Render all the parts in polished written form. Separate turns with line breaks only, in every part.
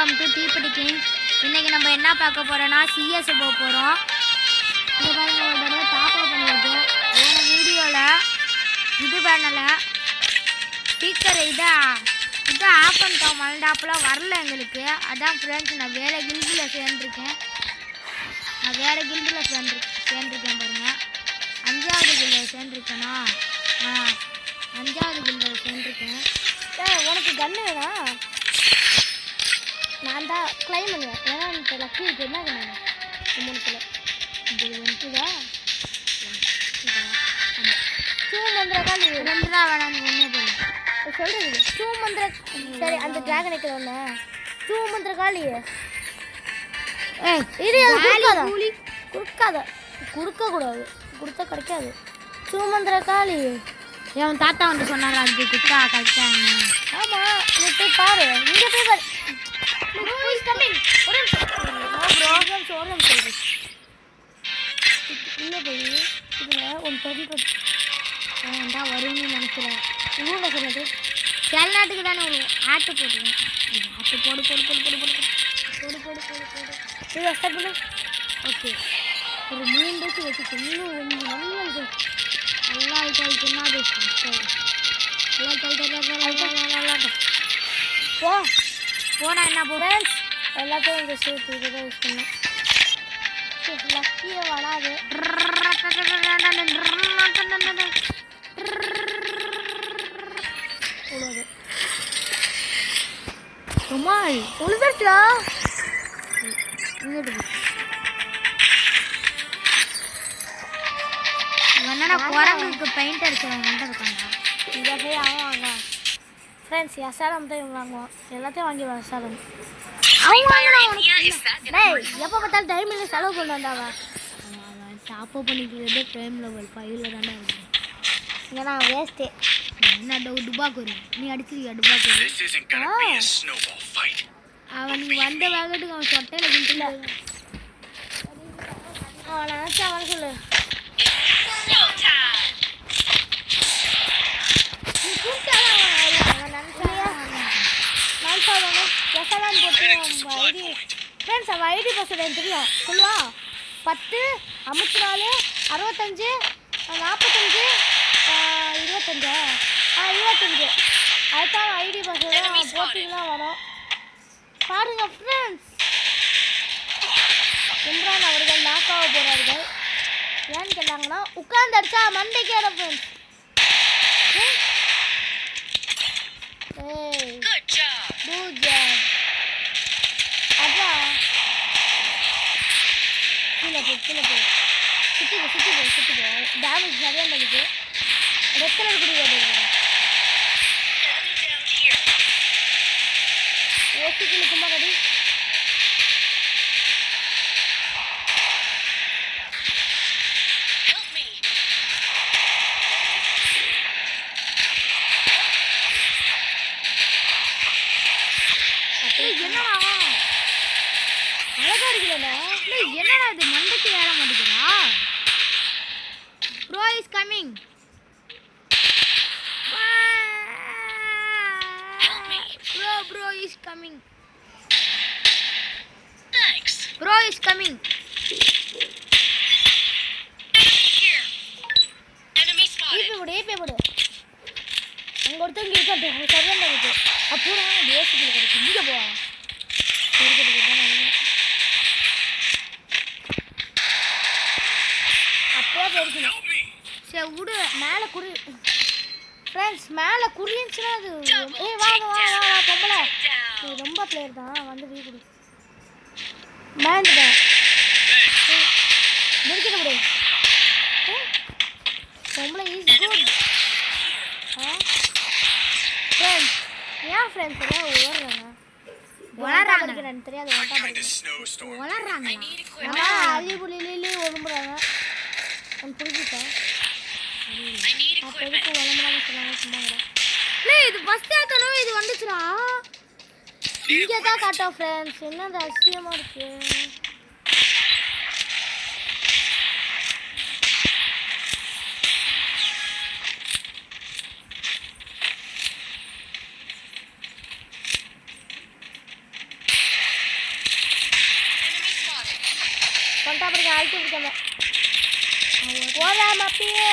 Welcome to டீப்படி king. இன்னைக்கு நம்ம என்ன பார்க்க போறோம்னா சிஎஸ் போக போகிறோம். இது பாருங்க, ஒரு தடவை டாப் அப் பண்ணியிருக்கேன். போன வீடியோவில் இது பண்ணலை, ஸ்பீக்கர் இதை ஆஃப் பண்ணிட்டோம். மல்டாப்பெலாம் வரல எங்களுக்கு. அதான் ஃப்ரெண்ட்ஸ், நான் வேறு கில்டில் சேர்ந்துருக்கேன். பாருங்கள். 5வது கில்டில் சேர்ந்துருக்கேனா? 5வது கில்டில் சேர்ந்துருக்கேன்.
உனக்கு கன்று வேணா? நான் தான் கிளைம் பண்ணுவேன். ஏன்னா எனக்கு லக்கி இருக்கு. என்ன கண்ணு? 3 கிலோ இது வந்துட்டுதா? சூமந்திரகால்
2 ரூபா வேணாம், ஒன்றே போதும்
சொல்கிறது. சரி, அந்த டிராகன் இருக்கிறவண்ண சூமந்திரகாலி இது கொடுக்கக்கூடாது, கொடுத்தா கிடைக்காது. சூமந்திரகாலி
என் தாத்தா வந்து சொன்னார், அதுக்கு குட்டா கழிச்சாங்க.
ஆமாம், நீ போய் பாரு. இங்கே போய் பாரு. உள்ளே போய் இதில் ஒன்று தொடர்ந்து
வேண்டாம் வரும்னு நினைக்கிறேன்.
ஊரில் சொன்னது
கேள்நாட்டுக்கு தானே வரும். ஆட்டு போட்டுருவேன். ஆட்டு போடு போடு போடு போடு போடு போடு போடு போடு போடு
இது ஸ்டார்ட் பண்ணு.
ஓகே,
ஒரு 3 டேஸ் வச்சுட்டு இன்னும்
நல்லா கழிச்சுன்னா அது போனா என்ன
ஃப்ரெண்ட்ஸ் எல்லாத்தையும் இந்த ஷேப் இதை தான் யூஸ் பண்ணேன். லக்கியே வராது.
கமால்
உழுதுச்சா?
என்னடா குரங்குக்கு பெயிண்ட் அடிச்சவங்க இருக்காங்க.
இதை போய் வாங்க ஃப்ரெண்ட்ஸ். எஸ்ஆர்எம் தான் இவங்க வாங்குவோம். எல்லாத்தையும் வாங்கி எஸ்ஆர்எம் எப்போ பார்த்தாலும் டைம் இல்லை, செலவு கொண்டு வந்தாவ.
டாப் பண்ணிக்கிறது டைம் லெவல் 5ல் தானே இருக்கு.
ஏன்னா வேஸ்ட்டு.
என்ன டுபாக்கு வரும்? நீ அடிச்சிருக்கியா டுபாக்கு? அவன் நீ வந்த வேகத்துக்கு அவன் சொட்டையில் கிண்டில
அவன் நினச்சா அவன் சொல்லு. ஃப்ரெண்ட்ஸ் அவள் ஐடி பாஸ்வேர்டு எனக்கு தெரியும். சொல்லுவா 10 54 65 45 25 25. அதுதான் ஐடி பாஸ்வேர்டு. போட்டிங்கெலாம் வரும் பாருங்க ஃப்ரெண்ட்ஸ். இம்ரான் அவர்கள் லாக்காக போகிறார்கள். ஏன்னு கேட்டாங்கன்னா உட்கார்ந்து அடிச்சா மண்டைக்கு ஏற ஃப்ரெண்ட்ஸ். அதான் கீழே போ சுற்றி போ. டேமேஜ் நிறையா இருந்ததுக்கு ரெட் கலர் குடி ஓசிக்கு நிற்குமா ரெடி?
என்னடா
அழகா இருக்குல்லடா.
என்னடா இது மண்டைக்கு ஏற மாட்டேங்கிறா? Bro is coming. Bro is coming. Thanks. Bro is coming.
Here. Enemy spotted.
AP போடு. அங்க ஒருத்தங்க இருக்காங்க. அவங்க சர்வன்ட் இருக்கு. அப்புறம் பேசிக்கல இருக்கு. இங்க போ. அப்போ போயிடுச்சு.
சே உடு
மேல குறி. ஃப்ரெண்ட்ஸ் மேல குறிஞ்சினா அது வா பொம்பளை. நீ ரொம்ப பிளேயர் தான். வந்து வீ குடி மேண்ட் முடிக்கிற விடு. பொம்பளை இஸ் குட். ஃப்ரெண்ட்ஸ் ஏன் ஃப்ரெண்ட்ஸ் எல்லாம் வளர்றாங்க தெரியாது.
வளர்றாங்க
அள்ளி புள்ளிலி ஒழும்புறாங்க. எனக்கு புரிஞ்சுட்டா அப்போதைக்கு விளம்பரம் சொன்னாங்க. சும்மா
இது ஃபர்ஸ்ட் ஏத்தனவே இது வந்துச்சுடா.
இங்கே தான் காட்டோம் ஃப்ரெண்ட்ஸ். என்ன ரகசியமாக இருக்கு. இருக்காங்க போலாம் அப்படியே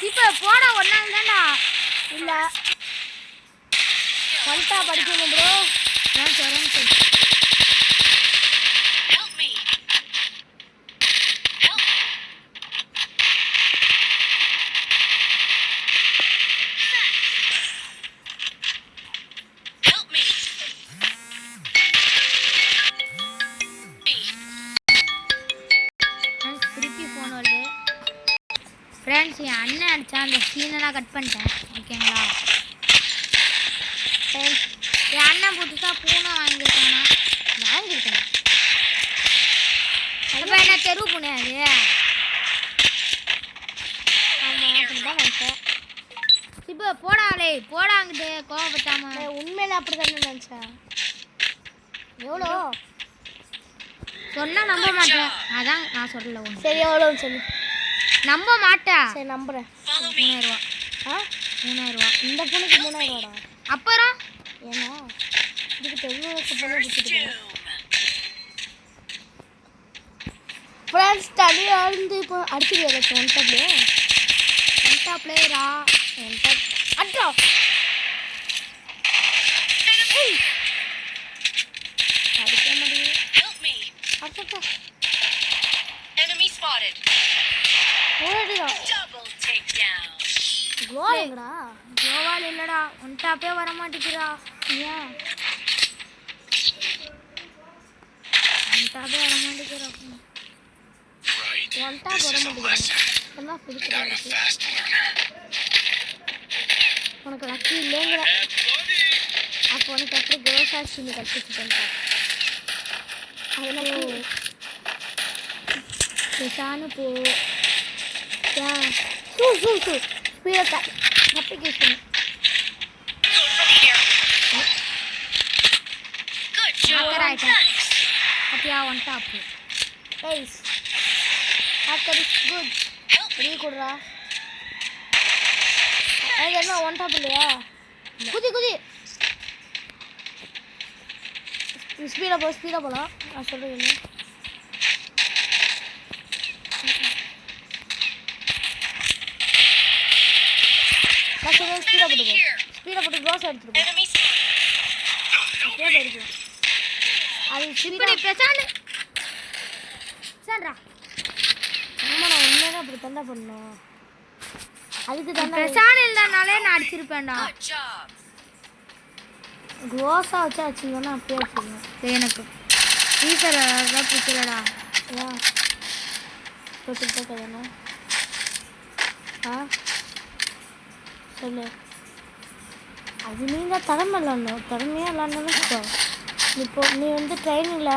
இப்போ போடா ஒன்னாங்க தான்டா.
இல்லை வந்துட்டா படிக்கணும் ப்ரோ
நான் சொல்றேன் சொல்லு.
Help me. Help. Help me.
Friends திருப்பி ஃபோன் வருது. ஃப்ரெண்ட்ஸ் என் அண்ணன் அடித்தா அந்த சீனெல்லாம் கட் பண்ணிட்டேன். ஓகேங்களா?
ஃப்ரெண்ட்ஸ்
என் அண்ணன் புதுசாக பூனை வாங்கியிருக்கானா?
வாங்கியிருக்கேன்
அப்போ என்ன தெரு பூனை அது?
ஆமாம் அப்படிதான் நினச்சேன்
இப்போ போடாலே போடாங்கிட்டு கோவப்பட்டாம.
உண்மையில அப்படி தானே நினச்சேன் எவ்வளோ
சொன்னா நம்ப மாட்டேன். அதான் நான் சொல்லல ஒன்று.
சரி எவ்வளோன்னு சொல்லு
நம்ப மாட்டா.
சரி நம்புகிறேன்
Follow me.
3000 ரூபா.
ஆ
3000 ரூபா.
இந்த பொண்ணுக்கு 3000 ரூபாடா
அப்புறம்
ஏன்னா இதுக்கு தெரிஞ்சவங்களுக்கு பொண்ணு பிடிச்சிட்டு
Doom.
ஃப்ரெண்ட்ஸ் தனியாக இருந்து இப்போ அடிச்சுட்டு வர ஒன் டாப்லையே
என்டா பிளேயரா?
ஒன் டாப் அட்ரா அடிக்க முடியும்
Help me.
அட்டா
Enemy spotted.
ஓடிடும்
Double takedown.
குளோரிங்கடா
கோவால் இல்லடா. ஒன்டாப்பே வர மாட்டேங்கிறா.
ஏன்
ஒன்டாப்பே வர மாட்டேங்கிறா.
Right.
ஒன் டாப் வர மாட்டேங்குது என்ன பிடிக்கிறா
I'm a fast learner.
உனக்கு லக்கி இல்லைங்கிற அப்போ உனக்கு அப்புறம் கோசா சின்ன கற்றுக்கிட்டேன் அதெல்லாம் பேசானு போ ஏன் சூ சூ சூ ஸ்பீடை தப்பிக்கு யூஸ் பண்ணு
Go from here. Good job.
ஆயிட்டேன்.
Nice.
அப்படியா ஒன்டாப்பு.
ரைஸ் ஆக்கர் இஸ் குட்
Help me.
ரீ கொடுறா அது என்ன ஒன் டாப் இல்லையா குதி குதி ஸ்பீடாக போகலாம் நான் சொல்கிறது என்ன நான் சொல்கிறது ஸ்பீடாக போட்டு போ ஸ்பீடாக போட்டு க்ளோஸ் எடுத்துட்டு போ
Enemy spotted.
அப்படியே போயிருக்கு அது
இப்படி பேசானு சான்றா.
ஆமாம் நான் உண்மையாக அப்படி தண்டா பண்ணணும் அதுக்கு தண்டா
பேசானு இல்லைனாலே நான் அடிச்சிருப்பேன்டா.
Good job.
க்ளோஸாக வச்சு வச்சிங்கன்னா அப்படியே வச்சுக்கணும்
சரி, எனக்கு டீச்சர் அதான் பிடிக்கலடா.
ஏன் தொட்டுக்கிட்டே கதைண்ணா ஆ சொல்லு அது நீங்கள் திறமை விளாடணும் திறமையாக விளாட்ணுன்னு வச்சுக்கோ இப்போ நீ வந்து ட்ரைனிங்கில்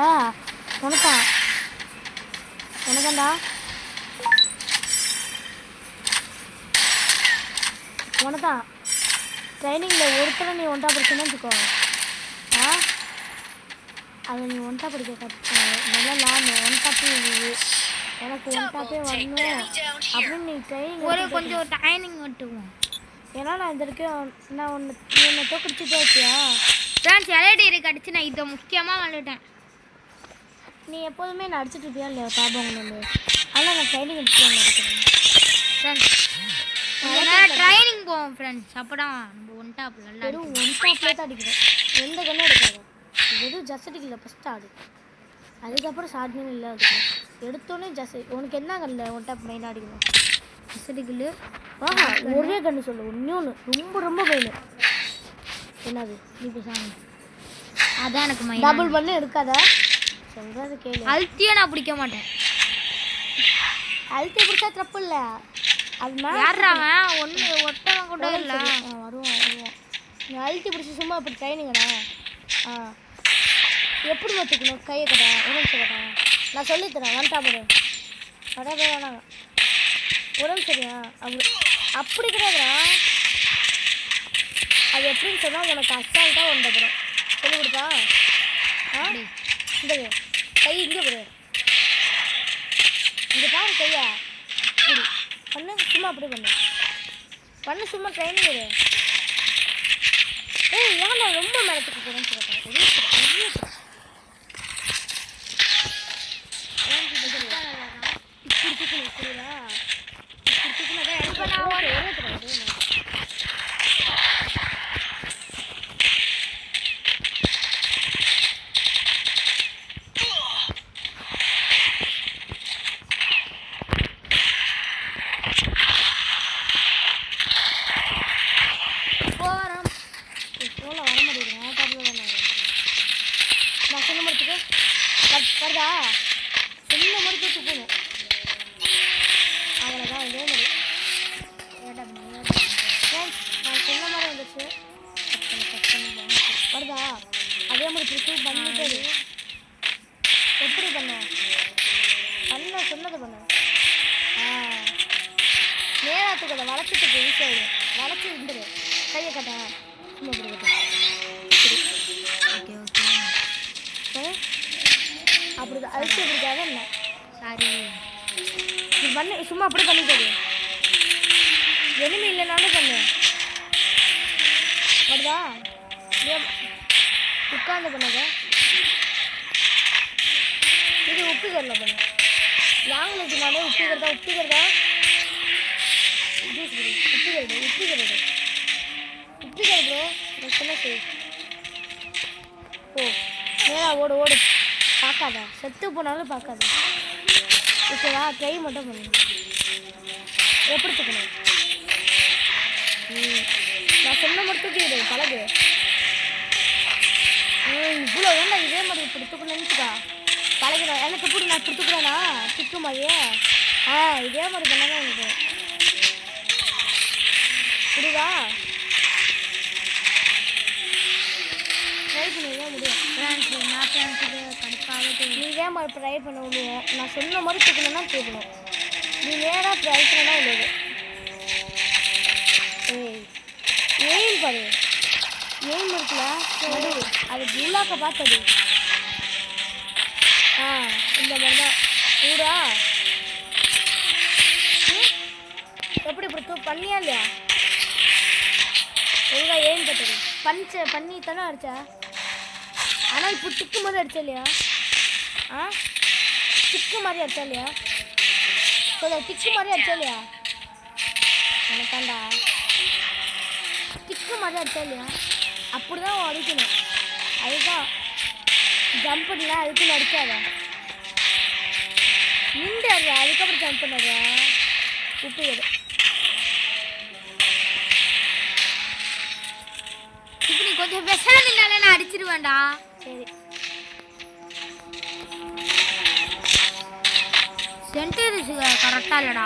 உனக்காண்டா உனதான் ட்ரைனிங்கில் ஒருத்தரை நீ ஒன்றா படிச்சுன்னு வச்சுக்கோ ஆ அதை நீ ஒன்றா படிக்க நல்லா விளாடணும் ஒன்றாப்பே எனக்கு ஒன்றாப்பே வரணும் அப்படின்னு நீ ட்ரைனிங்
ஒரு கொஞ்சம் டைனிங் விட்டுவோம்.
ஏன்னா நான் இந்த வரைக்கும் நான் என்னை தோக்கடிச்சுட்டே இருக்கியா
ஃப்ரெண்ட்ஸ் எல்ஐடி இருக்கு அடிச்சு நான் இதை முக்கியமாக வந்துட்டேன்.
நீ எப்போதுமே நான் அடிச்சுட்டு இருப்பியா இல்லையா தாபம் வந்து அதெல்லாம் நான் ட்ரைனிங் எடுத்துட்டு நினைக்கிறேன்
ஃப்ரெண்ட்ஸ் ட்ரைனிங் போவோம் ஃப்ரெண்ட்ஸ். அப்போதான் நம்ம ஒன் டாப் நல்லா
வெறும் ஒன் டாப்லேயே தான் அடிக்கிறேன் எந்த கண்ணும் எடுக்காது வெறும் ஜஸ்டிக் இல்லை ஃபஸ்ட்டு ஆடு அதுக்கப்புறம் சாட்னியும் இல்லை அதுக்கு எடுத்தோடனே உனக்கு என்ன கண்ணில் ஒன் டாப் மெயினாக அடிக்கணும்
ஜஸ்டிக்கில்
ஆஹா ஒரே கண்ணு சொல்லு இன்னொன்று ரொம்ப ரொம்ப மெயின் என்னது
நீ பேசாம அதான் எனக்கு மைண்ட்.
டபுள் பண்ணி எடுக்காத சொல்கிறது கேளு
அழுத்தியே நான் பிடிக்க மாட்டேன்.
அழுத்தி பிடிச்சா தப்பு இல்லை அது மேலே
யாரா அவன் ஒன்று ஒட்டவன் கூட இல்லை.
வருவோம் நீ அழுத்தி பிடிச்சி சும்மா இப்படி ட்ரைனிங்கடா ஆ எப்படி பார்த்துக்கணும் கையை கடா உடம்பு கடா நான் சொல்லித்தரேன் வந்துட்டா போடு அடவே வேணாங்க உடம்பு சரியா அப்படி கிடையாதுடா அது எப்படின்னு சொன்னால் உனக்கு அசால்ட்டாக வந்துடும் சொல்லி கொடுப்பா ஆ இந்த கை இங்கே போடு இங்கே பாரு கையா இப்படி பண்ணு சும்மா அப்படி பண்ணு சும்மா ட்ரைனிங் விடு ஏய் ஏன்டா ரொம்ப மேலத்துக்கு போகிறேன்னு சொல்லிட்டேன் தூக்கணும் புரியுதா இப்படி தூக்குனாதான்
இப்போ நான்
ஒரே தடவை
போகிறோம்.
ஃபோனில் வர மாட்டேங்கிறேன் டேப்ல தான் நான் சொன்ன மரத்துக்கு வருதா சொன்ன மரத்துக்கு தூக்கணும் அவ்வளோதான் இதே மாதிரி ஃப்ரெண்ட்ஸ் நான் சொன்ன மாதிரி வந்துச்சு வருதா அதே மாதிரி ப்ரிசூவ் பண்ணிட்டே இரு. எப்படி பண்ண சொன்னது பண்ண நேராத்துக்கு அதை வளர்த்துட்டு ஈஸியாகிடும் வளர்த்து இருந்துரு கையை கட்ட சும்மா இப்படி கட்ட
ஓகே ஓகே
அப்படி அழிச்சு பிடிக்காத என்ன
சாரி.
இது பண்ணு சும்மா அப்படி பண்ணிக்காது எதுவுமே இல்லைனாலும் பண்ணு வருதா உட்காந்து பண்ணாத இது உப்புக்கரில் பண்ணு லாங்குவேஜ்னாலே உப்புக்கிறதா உப்புக்கிறதா உப்புக்கிறது உப்புக்கிறது உப்புக்கிறது ப்ரோ நான் சொன்ன சரி ஓ நேரா ஓடு ஓடு பார்க்காத செத்து போனாலும் பார்க்காத ஓகேவா ட்ரை மட்டும் பண்ணு எப்படி தூக்கணும் நான் சொன்ன மட்டும் தூக்கிடு பழகு இவ்வளோ வேண்டாம் இதே மாதிரி இப்படி தூக்கணும் நினச்சிக்கா பழகுறேன் எனக்கு எப்படி நான் இப்படி தூக்குறேனா திக்கு மாதிரியே இதே மாதிரி பண்ணாதான் எனக்கு புரியுதா ட்ரை பண்ணிதான் முடியும்
ஃப்ரெண்ட்ஸ் என்ன ஃப்ரெண்ட்ஸுக்கு கடுப்பாகவே
நீ இதே மாதிரி ட்ரை பண்ண முடியும் நான் சொன்ன மாதிரி தூக்கணும்னா தூக்கணும் நீ நேராக ட்ரை பண்ணா உள்ளது எய்ம் பாரு எய்ம் இருக்குல்ல நடு அது உள்ளாக்க பார்த்தது இந்த மாதிரி தான் ஊரா எப்படி இப்படி பண்ணியா இல்லையா ஒழுங்கா எய்ம் பார்த்தது பண்ணி தானே அடிச்சா ஆனால் இப்போ டிக்கு மாதிரி அடிச்சா இல்லையா டிக்கு மாதிரி அடிச்சா இல்லையா சொல்ல டிக்கு மாதிரி அடிச்சா இல்லையா எனக்காண்டா டிக்கு மாதிரி அடிச்சா இல்லையா அப்படி தான் அடிக்கணும் அதுதான் ஜம்ப் பண்ணல அதுக்குள்ள அடிக்காத நின்று அடியா அதுக்கப்புறம் ஜம்ப் பண்ணாத உப்பு எடு
இப்போ நீ கொஞ்சம் விஷம் நின்னாலே நான் அடிச்சிருவேன்டா.
சரி
சென்டரிஸ் கரெக்டாக இல்லைடா.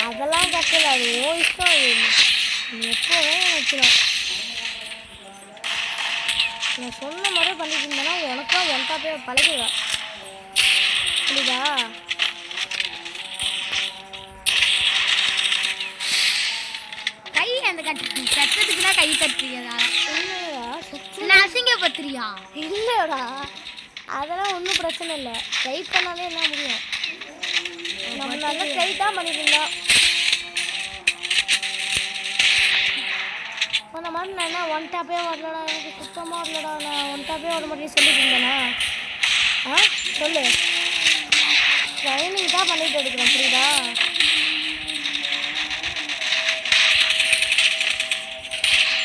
அதெல்லாம் கட்டல அது ஓ இஷ்டம் நீ எப்போவே வைக்கலாம் நான் சொன்ன மாதிரி பண்ணிட்டு இருந்தேன்னா உனக்கா ஒன்ட்டா போய் பழகுவேன் புரியுதா
கை அந்த கட்டு சட்டத்துக்கு தான் கை தட்டுறியதா
இல்லையா
நசிங்க பத்திரியா
இல்லைடா அதெல்லாம் ஒன்றும் பிரச்சனை இல்லை ட்ரை பண்ணாலே என்ன முடியும் நம்ம நல்லா ட்ரை தான் பண்ணிட்டு இருந்தோம் அந்த மாதிரி நான் என்ன ஒன் டாப்பே வரலடா எனக்கு சுத்தமாக வரலடா நான் ஒன் டாப்பே வர மாட்டேன்னு சொல்லிட்டு இருந்தேனா சொல்லு ட்ரைனிங் தான் பண்ணிட்டு எடுக்கிறேன் புரியுதா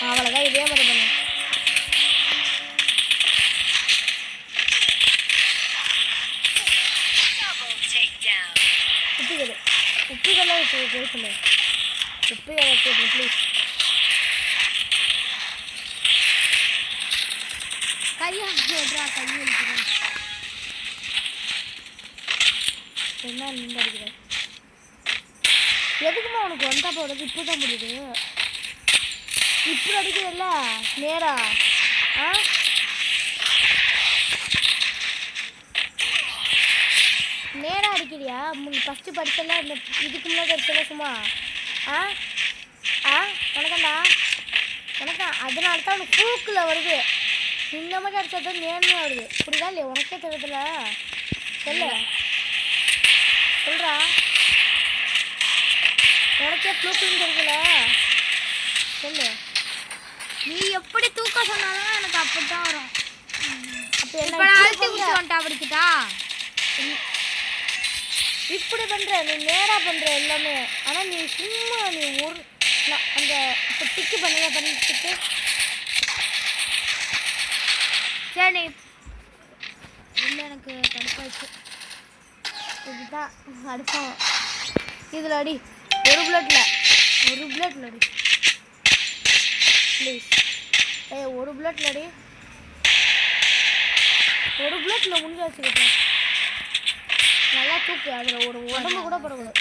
அவ்வளோதான் இதே மாதிரி பண்ணு உப்புக்கடை உப்புக்கெல்லாம் ட்ரை பண்ணு உப்புக்கடை போட்டு ப்ளீஸ்
கையா சொல்றா கையை அடிக்கிறேன்.
என்ன நின்று அடிக்கிறேன் எதுக்குமா உனக்கு ஒன்டா போடுறது இப்போ தான் முடியுது இப்படி அடிக்கிறல்ல நேரா நேராக அடிக்கிறியா ஃபஸ்ட்டு படிச்சல இந்த இதுக்கு முன்னாடி அடிச்சல சும்மா உனக்கண்டா உனக்கா அதனால தான் உனக்கு பூக்கில் வருது இந்த மாதிரி அடிச்சா தான் நேர்மையாக வருது புரியுதா இல்லையா உனக்கே தெரியுதுல சொல்லு சொல்கிறா உனக்கே பூக்குன்னு தெரியுதுல சொல்லு
நீ எப்படி தூக்க சொன்னாலும் எனக்கு அப்படித்தான் வரும்.
அப்போ
இப்போ நான் அழுத்தி விட்டு வந்துட்டா படிக்கிட்டா
இப்படி பண்ற, நீ நேரா பண்ற எல்லாமே. ஆனா நீ சும்மா நீ ஒரு அந்த இப்போ டிக்கு பண்ணல பண்ணிட்டு
சரி இல்லை எனக்கு கடுப்பாச்சு.
இதுதான் அடுப்போம். இதில் அடி ஒரு புல்லட்டில் அடி ப்ளீஸ். ஒரு புல்லட்டில் அடி. ஒரு புல்லட்டில் முடிஞ்சாச்சு கேட்டேன். நல்லா தூக்கு. அதில் ஒரு உடம்பு கூட படக்கூடாது.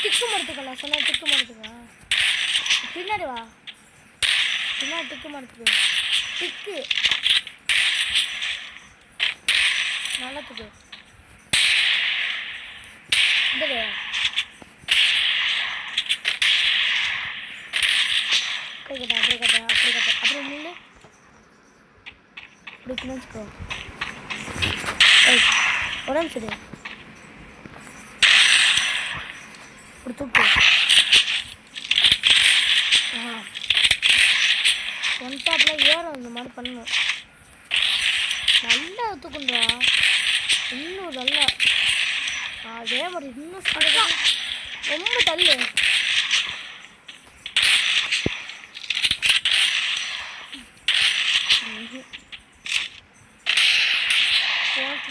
திக்கு மரத்துக்கல சொன்ன திக்கு மரத்துக்கா பின்னாடி வா. பின்னாடி திக்கு மரத்துக்கு திக்கு நல்லா தூக்கு. இந்த அப்படி கட்ட அப்புறம் நின்று இப்படி வச்சுக்கோ. உடம்பு சரி இப்படி தூக்கு. ஒன் டாப்பில் ஏறும் இந்த மாதிரி பண்ணணும். நல்லா தூக்குன்றா இன்னும் நல்லா. அதே மாதிரி இன்னும் ரொம்ப தள்ளு.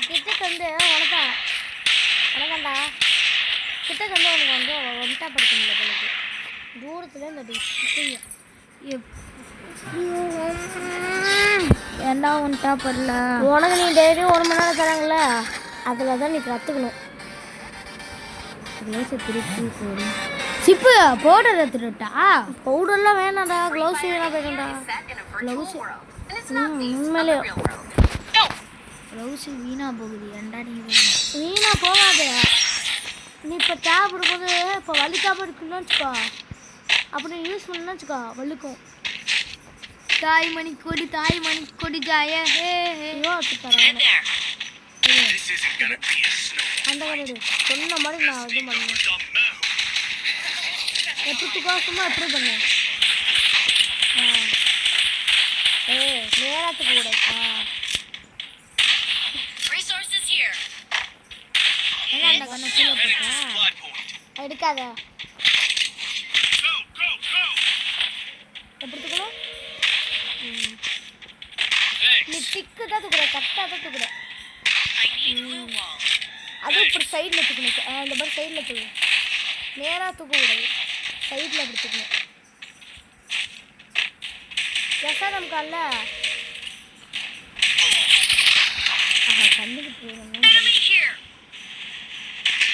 கிட்ட வந்து உனக்காண்டா கிட்ட வந்து உனக்கு வந்து ஒன்ட்டா படுத்த முடியல எனக்கு. தூரத்தில் இந்த
ஏண்டா ஒன்ட்டா படல.
உனக்கு நீ டெய்லி 1 மணி நேரம் தராங்கல்ல, அதில் தான் நீ கற்றுக்கணும்.
திருப்பி போடும் சிப்பு பவுடர் எடுத்துட்டா.
பவுடர்லாம் வேணாம்டா, க்ளவுஸ் வேணா போய்டா. க்ளவுஸ் உண்மையிலே
க்ளவுஸ் வீணாக போகுது. ஏண்டா நீ
வீணாக போகாது. நீ இப்போ தேவைப்படும் போது இப்போ வலிக்காமல் இருக்குன்னு வச்சுக்கோ, அப்படி யூஸ் பண்ணணும்னு வச்சுக்கோ வலிக்கும்.
தாய்மணி கொடி ஜாய
யோசிச்சுத்தரேன்.
This isn't gonna be a snow.
அந்த கடைடு சொன்ன மாதிரி நான் இது பண்ணுவேன். எப்படிக்கோ சும்மா எப்படி பண்ணேன். நேரத்துக்கு கூட
Resources here.
அந்த கண்ணை கீழே போட்டா
Supply point.
எடுக்காத.
Go, go, go.
எப்படி தூக்கணும்?
Thanks.
நீ டிக்கு தான் தூக்குற, கரெக்டாக தான் தூக்குற.
I need blue wall.
அதுவும் இப்படி சைடில் தூக்கணும். இந்த மாதிரி சைடில் தூக்கணும். நேராக தூக்கக்கூடாது, சைடில் அப்படி தூக்கணும். பிரசாதம் கால கண்டுக்கிட்டு
Enemy here.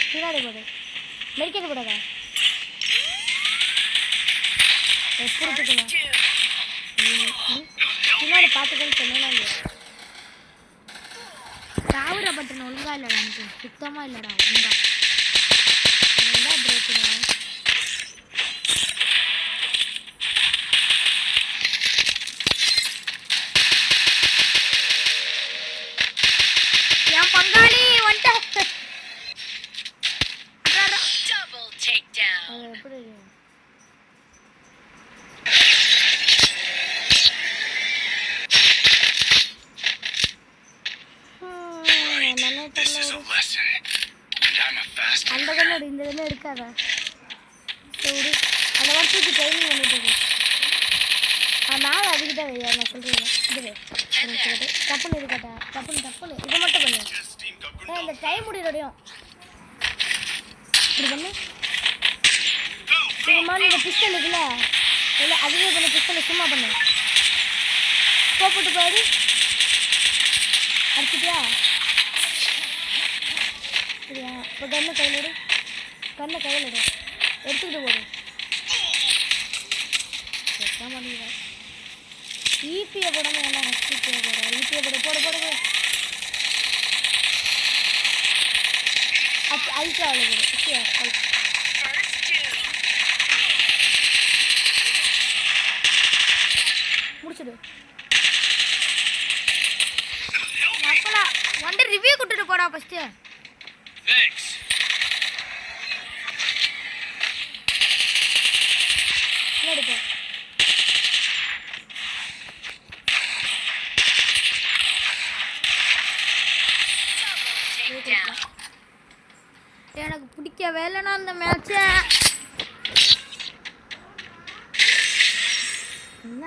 பின்னாடி போடு. மெடிக்கெட் போடாத. எப்படி தூக்கணும்? பின்னாடி பார்த்துக்கன்னு சொன்னா
தாவர பட்டன் ஒழுங்கா இல்லடா. எனக்கு சுத்தமா இல்லடா. ஒழுங்கா
என்ன பிரச்சனை?
என் பங்காளி வந்துட்ட.
Double takedown.
அது எப்படி?
This is a lesson. And I'm a fast
அந்த கண்ணாடி இந்த கண்ணு எடுக்காத. சரி அந்த வருஷத்துக்கு ட்ரைனிங் பண்ணிட்டு இருக்கு. நான் அதுக்கிட்ட வையா நான் சொல்கிறேன். இது தப்புன்னு இருக்கட்டா. தப்புன்னு இதை மட்டும் பண்ணு. இந்த டைம் முடியறோடையும் இப்படி பண்ணு. இந்த மாதிரி இந்த பிஸ்டல் இருக்குல்ல, இல்லை அதுவே பண்ண பிஸ்டலை சும்மா பண்ணு. போட்டு போயிடு. அடிச்சுட்டியா? சரியா? இப்போ கண்ணை கையில் எடு. எடுத்துக்கிட்டு போடு. எத்தனை பண்ணிக்கிறேன். ஈபியை போடாமல் என்ன ஈபியை போட போடு. அல்ட்ரா அவ்வளோ போடு.
First two.
முடிச்சுடு.
அப்பலாம் வந்து ரிவ்யூ கொடுத்துட்டு போடா ஃபர்ஸ்ட்.
Thanks.
எடுப்போம்.
take down.
எனக்கு பிடிக்கவே இல்லைண்ணா அந்த மேட்சை.
என்ன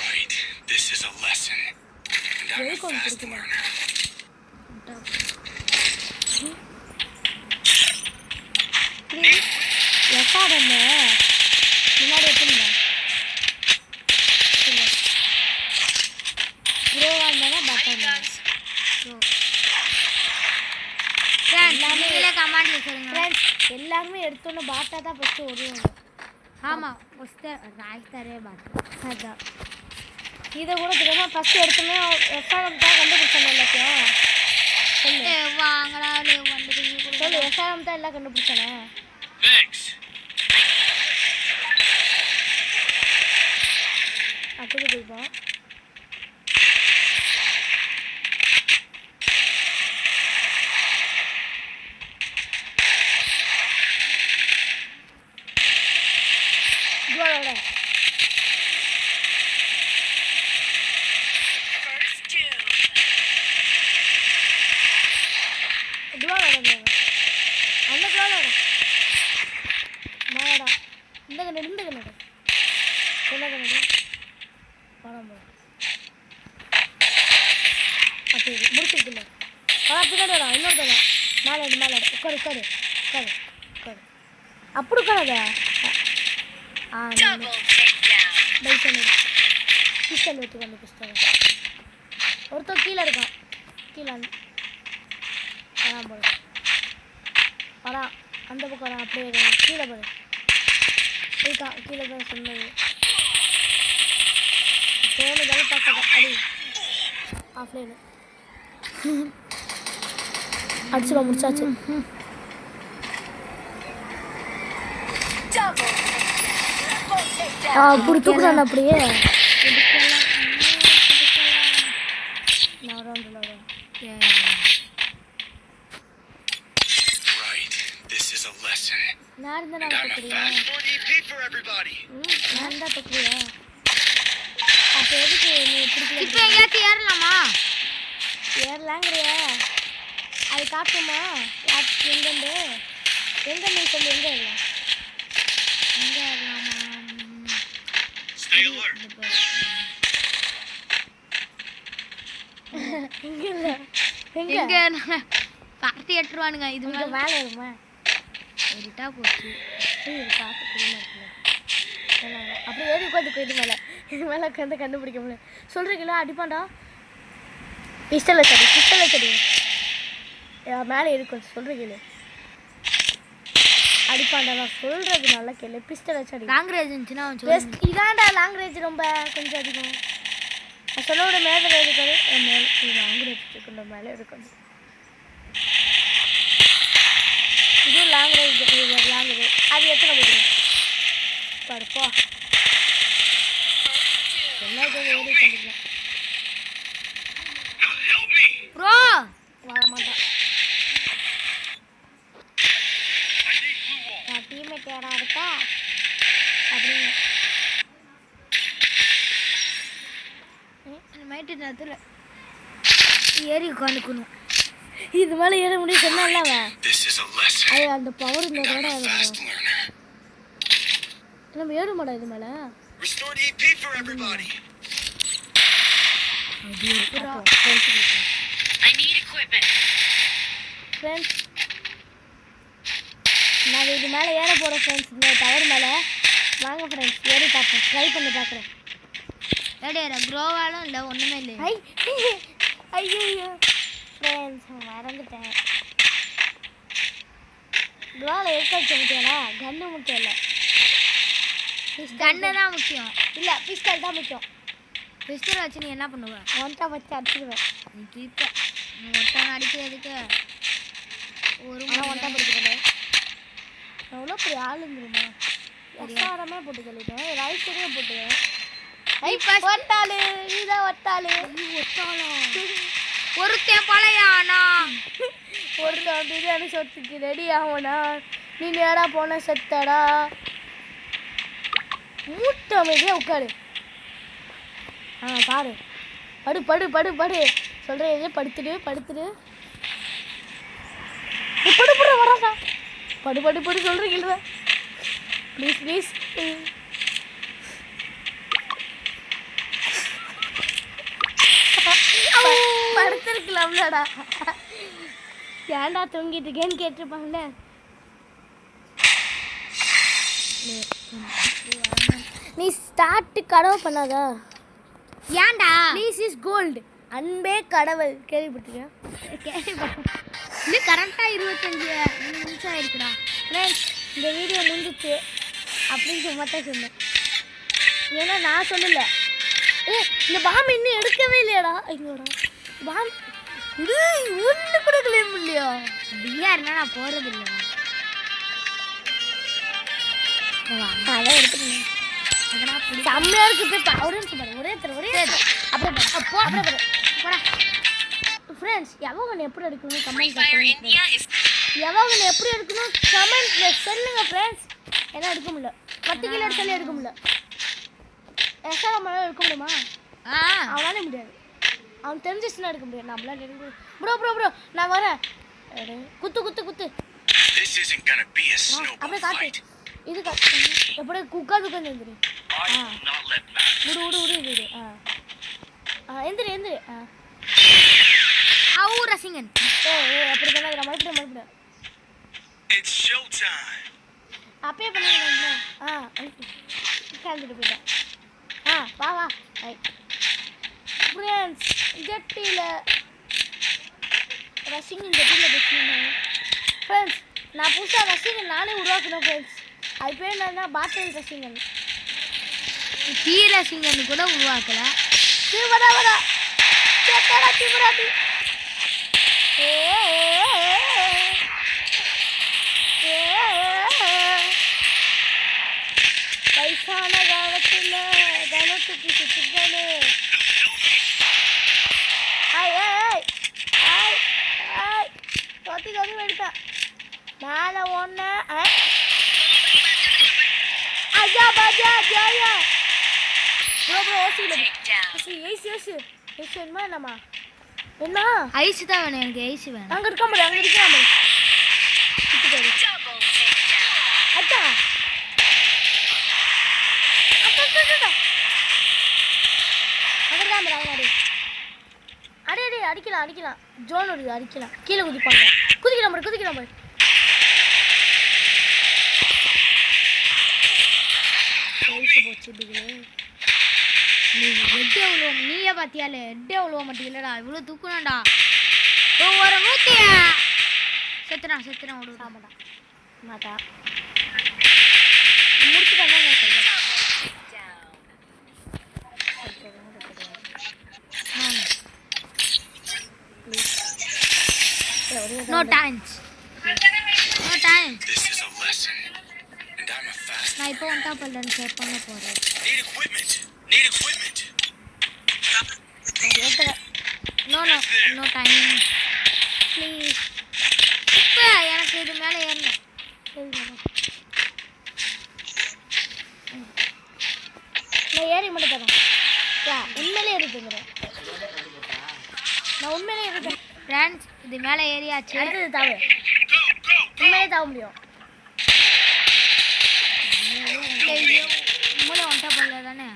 Right. This is a lesson. And I'm a
Very good,
fast
very good.
learner.
FRM முன்னாடி எப்படிங்க ப்ரோவாக இருந்தாலும்
Light
பட்டர்
guns.
நீங்களே கமாண்ட்ல சொல்லுங்க.
ஃப்ரெண்ட்ஸ் எல்லாருமே எடுத்தோன்னே பாட்டா தான் ஃபஸ்ட்டு வருவாங்க.
ஆமாம் ஃபஸ்ட்டு ராய்த்தாரே பாட்டு.
அதான் இதை கூட தெரியாம ஃபஸ்ட்டு எடுத்தோன்னே எஃப்ஆர்எம் தான் கண்டுபிடிச்சாங்க எல்லாத்தையும். சொல்லு
வாங்கடா வந்துட்டு
சொல்லு எஃப்ஆர்எம் தான் எல்லாம் கண்டுபிடிச்சானே.
Thanks.
அப்படி போய்ப்போம்.
First doom.
அந்த குளோட மேடா இந்த கண்ணு இந்த கண்ணு என்ன கண்ணு படம் போட அப்படி முடிச்சிருக்குல்ல படம் பின்னாடி வரும் இன்னொரு தரம் மேலே உட்காரு உட்காரு உட்காரு உட்காரு அப்படி உட்காராத
Double takedown.
பைசன் பிஸ்டல் வச்சுக்கோ பிஸ்டல் ஒருத்தர் கீழே இருக்கான் கீழே படம் போடு படம் அந்த பக்கம் வரான் அப்படியே இரு. கீழே போடு இருக்கான் கீழே தான் சொன்னது தோணுதாலும் பார்க்காத அடி ஆஃப்லைனு அடிச்சுடா முடிச்சாச்சு
Double takedown.
அப்படி தூக்குறான் அப்படியே நான் ரவுண்டில் வரேன்
Right. This is a lesson.
நான் இருந்தா
And
நான்
I'm a
தூக்குறியா
fast for EP for everybody.
நான் தான் தூக்குறியா அப்போ எதுக்கு நீ
இப்போ
பிடிக்கல
எங்கேயாச்சும் ஏறலாமா?
ஏறலாங்கிறிய அது காட்டுமா எங்கேருந்து எங்கே நீ சொல்லு எங்கே இல்லை
எங்கே ஏறலாமா?
Stay alert.
எங்கே இல்லை எங்கே
எங்கே பார்த்து எட்டுருவானுங்க இது
இங்கே
மேலே
மேலே இருமா
ஏறிட்டா போச்சு.
இது பார்த்து தெரியுமா இருக்குல்ல அப்படி ஏறி உட்காந்து இது மேலே உட்காந்து கண்டுபிடிக்க முடியல சொல்கிறீங்களா அடிப்பாண்டா பிஸ்டலை சரி மேலே இருக்கும் சொல்கிறீங்களே அடிப்பாண்டா நான் சொல்கிறது நல்லா கேளு பிஸ்டலை சரி
லாங் ரேஞ்ச் இருந்துச்சுன்னா அவன் சொல்லு.
பெஸ்ட் இதாண்டா லாங் ரேஞ்ச் ரொம்ப கொஞ்சம் அதிகம் நான் சொன்னோட மேலே இருக்காது லாங் ரேஞ்ச் கொண்ட மேலே இருக்கும் இது லாங் ரேஞ்ச் லாங் ரேஞ்ச் அது எத்தனை போடுங்க படுப்பா எல்லாத்தையும் ஏறி பண்ணிக்கலாம்
Help me.
ப்ரோ
வர மாட்டான்
I need blue wall.
நான் டீம்மேட் யாரா இருக்கா அப்படின்னு
அந்த மைட்டு நேரத்தில் ஏறி உட்காந்துக்கணும்.
இது மேலே ஏற முடியும் சொன்னால அவன்
This is a lesson.
அது அந்த power
And
இருந்ததோட
I'm a fast learner.
நம்ம ஏற மாட்டோம் இது மேலே
Restored EP for everybody.
I need equipment.
Friends நான் இது மேலே ஏற போகிறேன் ஃப்ரெண்ட்ஸ் இந்த டவர் மேலே வாங்க ஃப்ரெண்ட்ஸ் ஏறி பார்ப்போம் ட்ரை பண்ணி பார்க்குறேன்
ஏடா க்ரோவாலும் இல்லை ஒன்றுமே இல்லை.
ஐ ஐயோ ஃப்ரெண்ட்ஸ் மறந்துட்டேன் குளோவில் இருக்க வச்ச முக்கியம்னா கன்று முக்கியம் இல்லை
கண்ணு தான் முக்கியம்.
இல்லை பிஸ்டல் தான் முக்கியம்
பிஸ்டல் வச்சு நீ என்ன பண்ணுவ?
ஒன்றை வச்சு அடிச்சிடுவேன்
நீ தீர்த்த நீ ஒருத்தவனை அடிக்கிறதுக்கு ஒரு
ஆனால் ஒன்றை பிடிக்கிறேன் எவ்வளோ பெரிய ஆள் இருந்துருமா எஸ்ஆரமே போட்டு சொல்லிட்டேன் ரைஸரே போட்டுவேன் ஒட்டாளு இதான் ஒட்டாளு
ஒருத்தன் பழையானா
ஒருத்தன் பிரியாணி சொத்துக்கு ரெடி ஆகணா நீ நேராக போன செத்தடா மூட்டை அமைதியாக உட்காரு பாரு படு படு படு படு சொல்கிறேன் எது படுத்துடு படு வராதா படு சொல்கிறீங்களா ப்ளீஸ் படுத்துருக்கலாம்லடா ஏன்டா தூங்கிட்டு இருக்கேன்னு கேட்டிருப்பாங்கல்ல. நீ ஸ்டார்ட் கனவு பண்ணாதா
ஏன்டா
ப்ளீஸ் இஸ் கோல்டு அன்பே கடவுள் கேள்விப்பட்டிருக்கேன்.
இன்னும் கரெக்டாக 25 நிமிஷம் ஆயிருக்குடா.
ஃப்ரெண்ட்ஸ் இந்த வீடியோ முடிஞ்சிச்சு அப்படின்னு மட்டும் சொன்னேன். ஏன்னா நான் சொல்லலை. இந்த பாம்பு இன்னும் எடுக்கவே இல்லையாடா. ஐயோடா பாம்பு ஒன்று கூட கிளைம் இல்லையா.
அப்படியா இருந்தால் நான் போகிறது இல்லைடா.
அதான் எடுத்துக்கணும். செம்மையாக இருக்கு. போய் ஒரே தர அப்புறம் போடா. ஃப்ரெண்ட்ஸ் எவங்க எப்படி எடுக்கணும் கமெண்ட்
India is
எவங்க எப்படி எடுக்கணும் கமெண்ட்ல சொல்லுங்க ஃப்ரெண்ட்ஸ். என்ன எடுக்க முடியல 10 கிலோ எடுத்தாலே எடுக்க முடியல. எஸ்ஆர்எம் எடுக்க முடியுமா? அவனால முடியாது. அவன் தெரிஞ்சிச்சுன்னா எடுக்க முடியாது. நம்மளால எடுக்க முடியாது. ப்ரோ நான் வரேன். குத்து
This isn't gonna be a snowball
அப்படியே
fight.
காட்டு. இது காட்டு. எப்படியே உட்காந்து எந்திரி.
I will not let back.
விடு. எந்திரி.
அவு ரசிகன்
அப்படி பண்ணாத. மறுபடியும்
It's showtime.
அப்பயே பண்ணுங்க. உட்காந்துட்டு போயிட்டேன். வா ஃப்ரெண்ட்ஸ் ஜெட்டியில் ரசிகன் பேசுனேன். ஃப்ரெண்ட்ஸ் நான் புதுசாக ரசிகன் நானே உருவாக்கணும் ஃப்ரெண்ட்ஸ். அது பேர் என்னன்னா பாட்டில் ரசிகன்.
டீ ரசிகன் கூட உருவாக்கல.
வரா தீவிராட்டி வயசான காலத்தில் கணத்துக்கு சுற்றுக்கணு. தொத்தி எடுத்தேன் மேலே ஒன்று. அஜா பாஜா ஜாயா ப்ரோ ஓசி என்னம்மா என்ன
ஐஸ் தான் வேணும். எனக்கு ஐஸ் வேணும்.
அங்கே இருக்க முடியும். அச்சா அடே அடிக்கலாம். ஜோன் வருது அடிக்கலாம். கீழே குதிப்பாங்க. குதிக்கலாம் பாரு.
நீயே பாத்தியாலே எட்டே உழுவ மாட்டீங்களா? இவ்வளோ தூக்கணும்டா. ஒரு 100 செத்துறான் விடுவா
மாட்டா முடிச்சுட்டு
No times.
This is a lesson. And I'm a fast.
நான் இப்போ ஒன் டாப் இல்லைன்னு செக் பண்ண போகிறேன்.
Need equipment.
No time. Please. இப்போ எனக்கு இது மேலே ஏறணும்.
நான் ஏறி மட்டும் தரேன். உண்மையிலே ஏறிட்டுங்கிறேன். நான் உண்மையிலே ஏறிட்டேன்.
ஃப்ரெண்ட்ஸ் இது மேலே ஏறியாச்சு.
அடுத்தது தாவு. உண்மையிலே தாவ முடியும்.
உண்மையிலே ஒன் டாப் இல்லை தானே?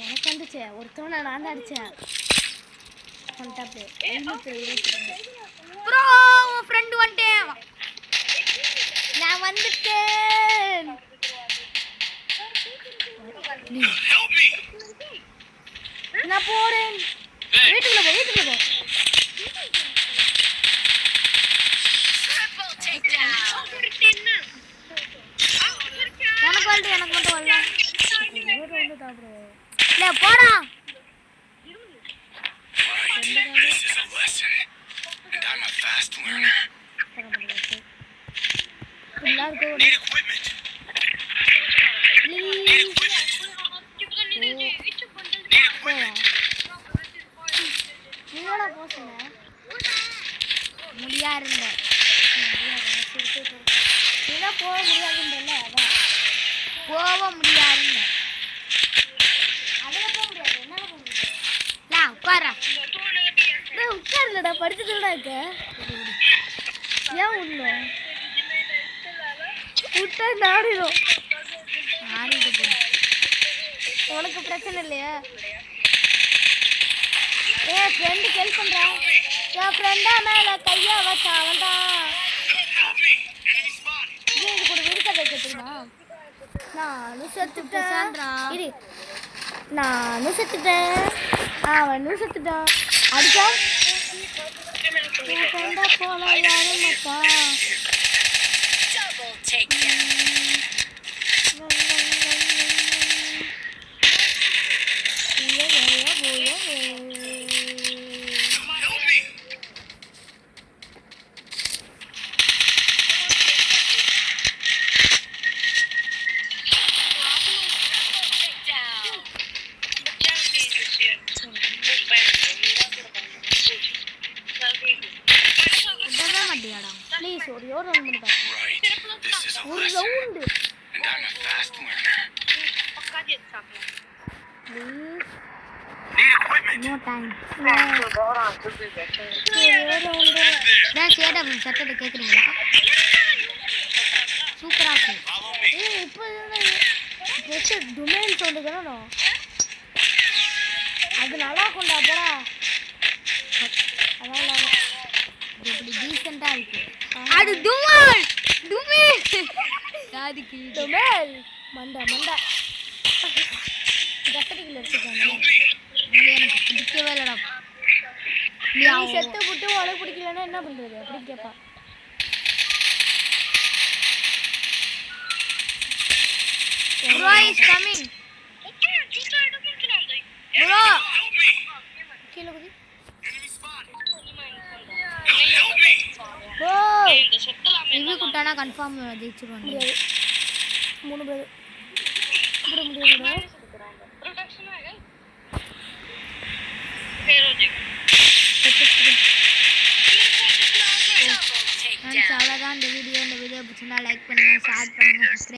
எனக்கு வந்துச்சு. ஒருத்தவனை நான் தான் அடித்தேன். ஒன் டாப்பு
ப்ரோ உன் ஃப்ரெண்டு வந்துட்டேன்.
நான் வந்துட்டேன்.
Help me.
நான் போறேன். வீட்டுக்குள்ள போ.
triple takedown.
உனக்கு வந்து எனக்கு மட்டும் வரல.
இல்லை போடா.
This is a lesson. And I'm a fast learner. Need equipment.
நீங்களா போசுங்க.
முடியா இருந்தேன்.
நீதான் போக முடியாதுன்றல. அதான்
போக முடியாதுன்னு.
அதில் போக முடியாது. என்னால் போக முடியாது.
உட்கார
நான் உட்கார்லடா படிச்சதுடா இருக்க ஏன் உண்ணும் விட்டா நாடிடும்
ஆடிட்டு போ.
உனக்கு பிரச்சனை இல்லையா என் ஃப்ரெண்டுக்கு ஹெல்ப் பண்ணுறான் என் ஃப்ரெண்டா மேலே கையை வச்சா அவன் தான் இது கூட விடுக்கதை கேட்டுமா நானும் செத்துட்டேன்
பேசான்றா.
இரு நானும் செத்துட்டேன் அவனும் செத்துட்டான் அடிச்சா என் ஃப்ரெண்டா போல யாரும் மக்கா
Double takedown.
Help me!
Takedown.
விடவே மாட்டியாடா.
ப்ளீஸ் ஒரு ரவுண்ட் பண்ணி பாரு
Right. This is a
ஒரு
lesson.
Round
And I'm a fast learner.
Please
Need equipment.
No time.
ஒரு ரவுண்டு
இதான் சேடம் சத்தத்தை கேட்குறீங்களா? சூப்பராக இருக்கு.
Follow me.
ஏய் இப்போ ஜஸ்ட் டொமைன் சவுண்டு தானே அது நல்லா கொண்டா போடா அதான் நல்லா
இது இப்படி டீசெண்டாக இருக்கு. அது துமல் துமல் காதுக்கு
டொமைன் மண்டா மண்டா கட்டடிக்கல எடுத்துக்காங்க
இது எனக்கு பிடிக்கவே இல்லைடா.
நீ செத்து விட்டு உனக்கு பிடிக்கலன்னா என்ன பண்றது அப்படி கேட்பா
Bro is coming. Bro.
Help me.
கீழே குதி
Enemy spotted. Help me.
Bro
review குட்டானா கன்ஃபார்ம் ஜெயிச்சிருவாங்க.
முடியாது 3 பேர் இப்படி முடியாது
Double takedown.
அவ்வளோதான் இந்த வீடியோ பிடிச்சிருந்தா லைக் பண்ணுங்க, ஷேர் பண்ணுங்க, சப்ஸ்கிரைப்